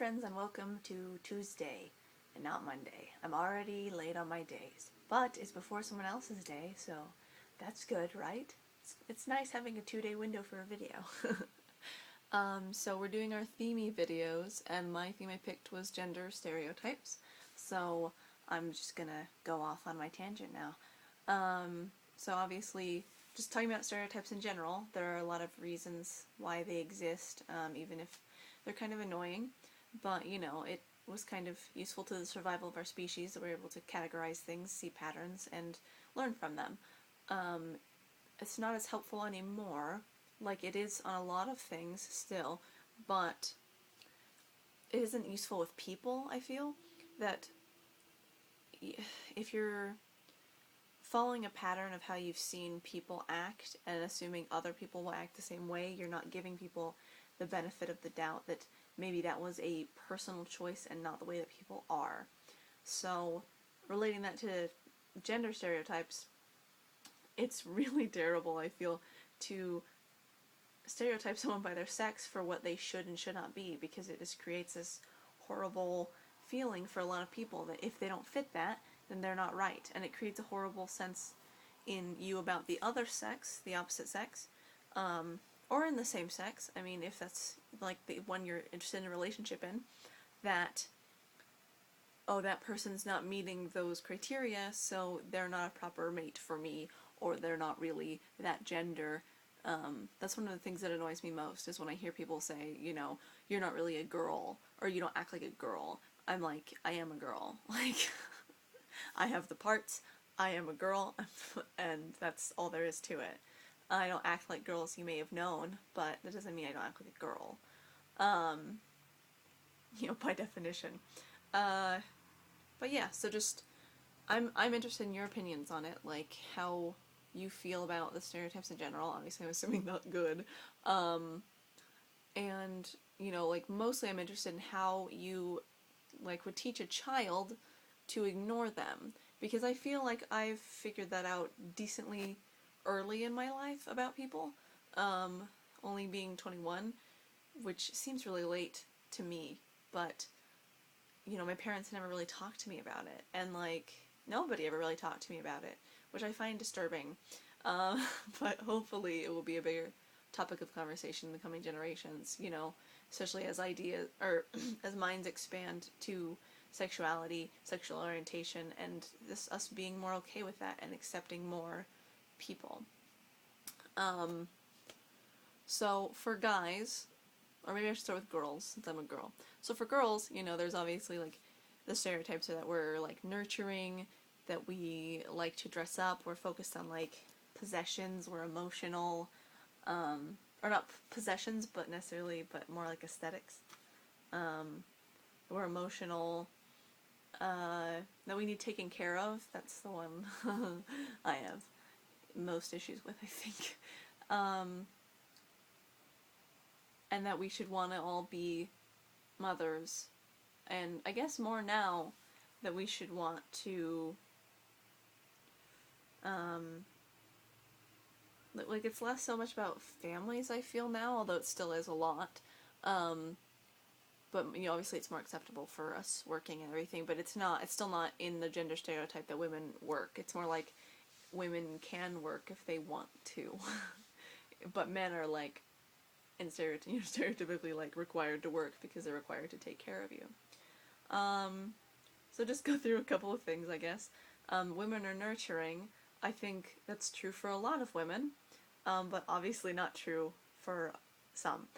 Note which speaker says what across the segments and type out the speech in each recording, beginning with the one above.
Speaker 1: friends, and welcome to Tuesday and not Monday. I'm already late on my days, but it's before someone else's day, so that's good, right? It's nice having a 2-day window for a video. So we're doing our themey videos, and my theme I picked was gender stereotypes, so I'm just gonna go off on my tangent now. So obviously, just talking about stereotypes in general, there are a lot of reasons why they exist, even if they're kind of annoying, but you know, it was kind of useful to the survival of our species that we're able to categorize things, see patterns, and learn from them. It's not as helpful anymore, like it is on a lot of things still, but it isn't useful with people. I feel that if you're following a pattern of how you've seen people act and assuming other people will act the same way, you're not giving people the benefit of the doubt that maybe that was a personal choice and not the way that people are. So, relating that to gender stereotypes, it's really terrible, I feel, to stereotype someone by their sex for what they should and should not be, because it just creates this horrible feeling for a lot of people that if they don't fit that, then they're not right, and it creates a horrible sense in you about the other sex, the opposite sex, or in the same sex. I mean, if that's like the one you're interested in a relationship in, that, oh, that person's not meeting those criteria, so they're not a proper mate for me, or they're not really that gender. That's one of the things that annoys me most, is when I hear people say, you know, you're not really a girl, or you don't act like a girl. I'm like, I am a girl. Like, I have the parts, I am a girl, and that's all there is to it. I don't act like girls you may have known, but that doesn't mean I don't act like a girl. You know, by definition. But yeah, so just, I'm interested in your opinions on it, like how you feel about the stereotypes in general. Obviously, I'm assuming not good. And, you know, like, mostly I'm interested in how you, like, would teach a child to ignore them, because I feel like I've figured that out decently early in my life about people, only being 21, which seems really late to me, but, you know, my parents never really talked to me about it, and, like, nobody ever really talked to me about it, which I find disturbing, but hopefully it will be a bigger topic of conversation in the coming generations, you know, especially as ideas, or as minds expand to sexuality, sexual orientation, and us being more okay with that and accepting more people. So for guys, or maybe I should start with girls, since I'm a girl. So for girls, you know, there's obviously, like, the stereotypes are that we're, like, nurturing, that we like to dress up, we're focused on, like, possessions, we're emotional, or not possessions, but more like aesthetics. We're emotional, that we need taken care of. That's the one I have most issues with, I think. And that we should want to all be mothers. And I guess more now that we should want to, like, it's less so much about families, I feel now, although it still is a lot. But, you know, obviously it's more acceptable for us working and everything, but it's still not in the gender stereotype that women work. It's more like women can work if they want to. But men are, like, stereotypically, like, required to work because they're required to take care of you. So just go through a couple of things, I guess. Women are nurturing. I think that's true for a lot of women, but obviously not true for some.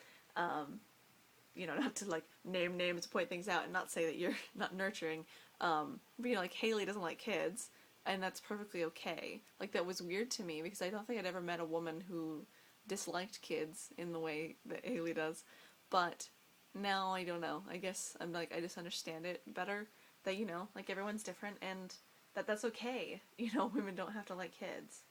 Speaker 1: You know, not to, like, name names, point things out, and not say that you're not nurturing, but, you know, like, Haley doesn't like kids, and that's perfectly okay. Like, that was weird to me, because I don't think I'd ever met a woman who disliked kids in the way that Haley does, but now I don't know, I guess I'm like, I just understand it better, that, you know, like, everyone's different, and that's okay, you know, women don't have to like kids.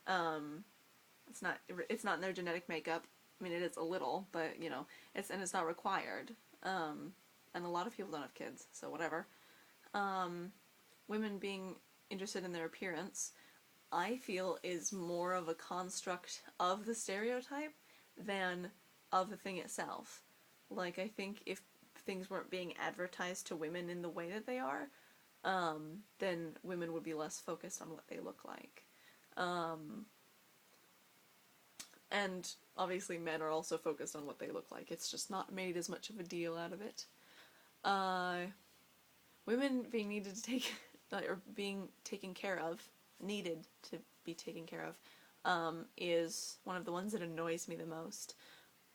Speaker 1: It's not in their genetic makeup. I mean, it is a little, but, you know, it's not required. And a lot of people don't have kids, so whatever. Women being interested in their appearance, I feel, is more of a construct of the stereotype than of the thing itself. Like, I think if things weren't being advertised to women in the way that they are, then women would be less focused on what they look like. And obviously men are also focused on what they look like. It's just not made as much of a deal out of it. Women being needed to take, or being taken care of, needed to be taken care of, is one of the ones that annoys me the most.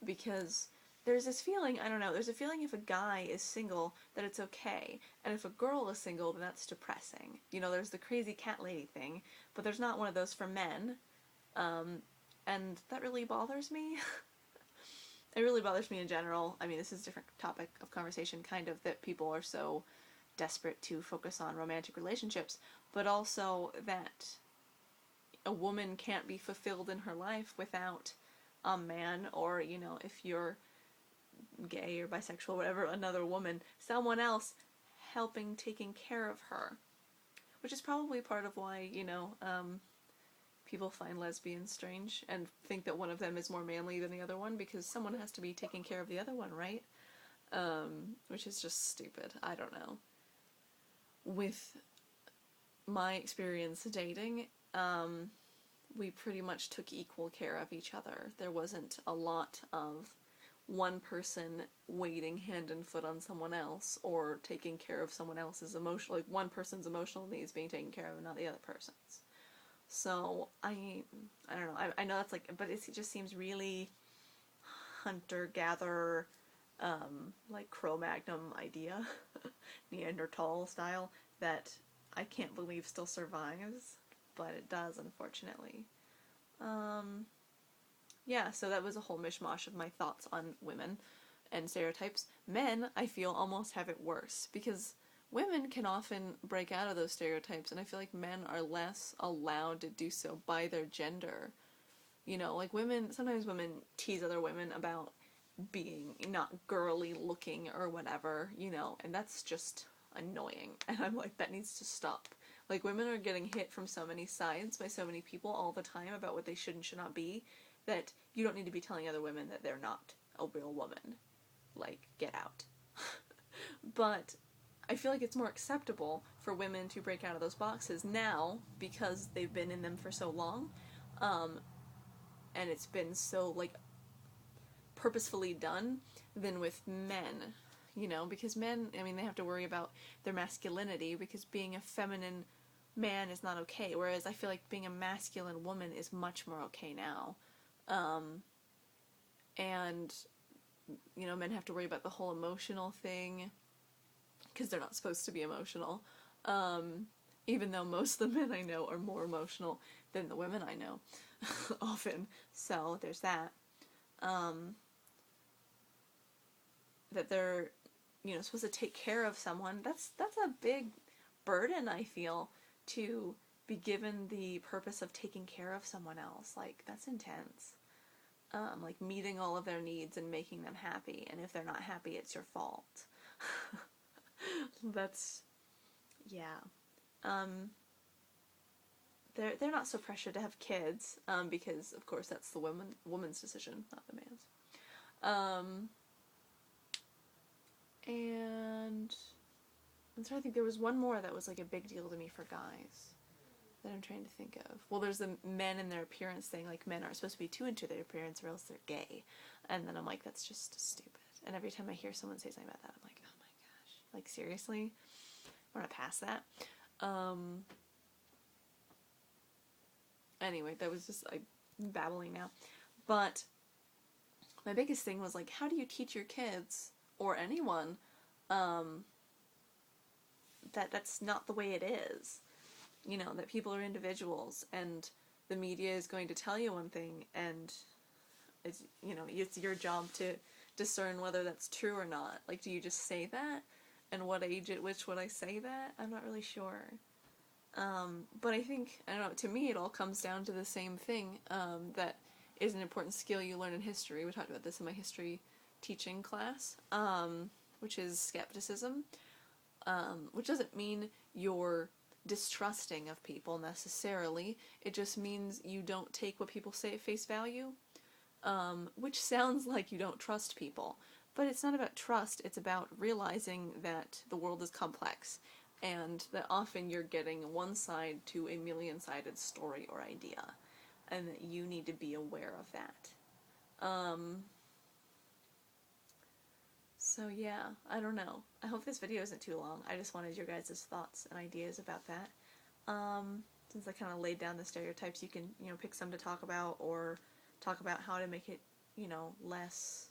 Speaker 1: Because there's this feeling, I don't know, there's a feeling if a guy is single that it's okay, and if a girl is single then that's depressing. You know, there's the crazy cat lady thing, but there's not one of those for men, and that really bothers me. It really bothers me in general. I mean, this is a different topic of conversation, kind of, that people are so desperate to focus on romantic relationships, but also that a woman can't be fulfilled in her life without a man, or, you know, if you're gay or bisexual, whatever, another woman, someone else helping, taking care of her. Which is probably part of why, you know, people find lesbians strange and think that one of them is more manly than the other one, because someone has to be taking care of the other one, right? Which is just stupid. I don't know. With my experience dating, we pretty much took equal care of each other. There wasn't a lot of one person waiting hand and foot on someone else, or taking care of someone else's emotional, like one person's emotional needs being taken care of and not the other person's. So, I don't know, I know that's like, but it just seems really hunter-gatherer, like Cro-Magnon idea, Neanderthal style, that I can't believe still survives, but it does, unfortunately. Yeah, so that was a whole mishmash of my thoughts on women and stereotypes. Men, I feel, almost have it worse, because women can often break out of those stereotypes, and I feel like men are less allowed to do so by their gender. You know, like women, sometimes women tease other women about being not girly looking or whatever, you know, and that's just annoying. And I'm like, that needs to stop. Like, women are getting hit from so many sides by so many people all the time about what they should and should not be, that you don't need to be telling other women that they're not a real woman. Like, get out. But I feel like it's more acceptable for women to break out of those boxes now, because they've been in them for so long, and it's been so, like, purposefully done, than with men, you know, because men, I mean, they have to worry about their masculinity, because being a feminine man is not okay, whereas I feel like being a masculine woman is much more okay now. And, you know, men have to worry about the whole emotional thing, because they're not supposed to be emotional, even though most of the men I know are more emotional than the women I know, often, so there's that. That they're, you know, supposed to take care of someone, that's a big burden, I feel, to be given the purpose of taking care of someone else. Like, that's intense. Like, meeting all of their needs and making them happy, and if they're not happy, it's your fault. That's, yeah. They're not so pressured to have kids, because, of course, that's the woman's decision, not the man's. And I'm trying to think, there was one more that was like a big deal to me for guys that I'm trying to think of. Well, there's the men and their appearance thing, like men aren't supposed to be too into their appearance or else they're gay. And then I'm like, that's just stupid. And every time I hear someone say something about that, I'm like, oh my gosh, like seriously? I want to pass that. Anyway, that was just, I'm babbling now. But my biggest thing was like, how do you teach your kids, or anyone, that that's not the way it is? You know, that people are individuals, and the media is going to tell you one thing, and it's, you know, it's your job to discern whether that's true or not. Like, do you just say that? And what age at which would I say that? I'm not really sure. But I think, I don't know, to me it all comes down to the same thing, that is an important skill you learn in history. We talked about this in my history teaching class, which is skepticism, which doesn't mean you're distrusting of people necessarily. It just means you don't take what people say at face value, which sounds like you don't trust people, But it's not about trust, it's about realizing that the world is complex and that often you're getting one side to a million-sided story or idea, and that you need to be aware of that. So yeah, I don't know. I hope this video isn't too long. I just wanted your guys' thoughts and ideas about that. Since I kind of laid down the stereotypes, you can, pick some to talk about, or talk about how to make it, less,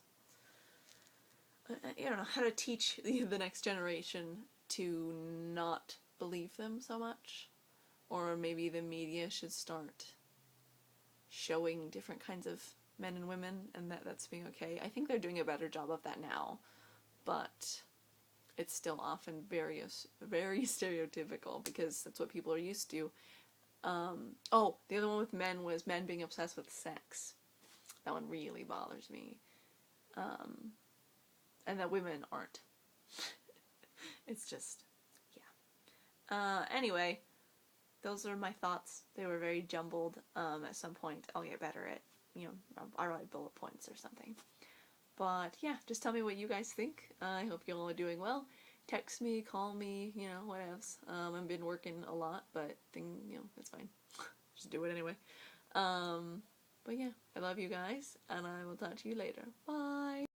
Speaker 1: how to teach the next generation to not believe them so much. Or maybe the media should start showing different kinds of men and women, and that's being okay. I think they're doing a better job of that now, but it's still often very stereotypical, because that's what people are used to. The other one with men was men being obsessed with sex. That one really bothers me. And that women aren't. It's just, yeah. Anyway, those are my thoughts. They were very jumbled. At some point, I'll get better at, I'll write bullet points or something. But yeah, just tell me what you guys think. I hope you all are doing well. Text me, call me, whatevs. I've been working a lot, but it's fine. Just do it anyway. But yeah, I love you guys, and I will talk to you later. Bye!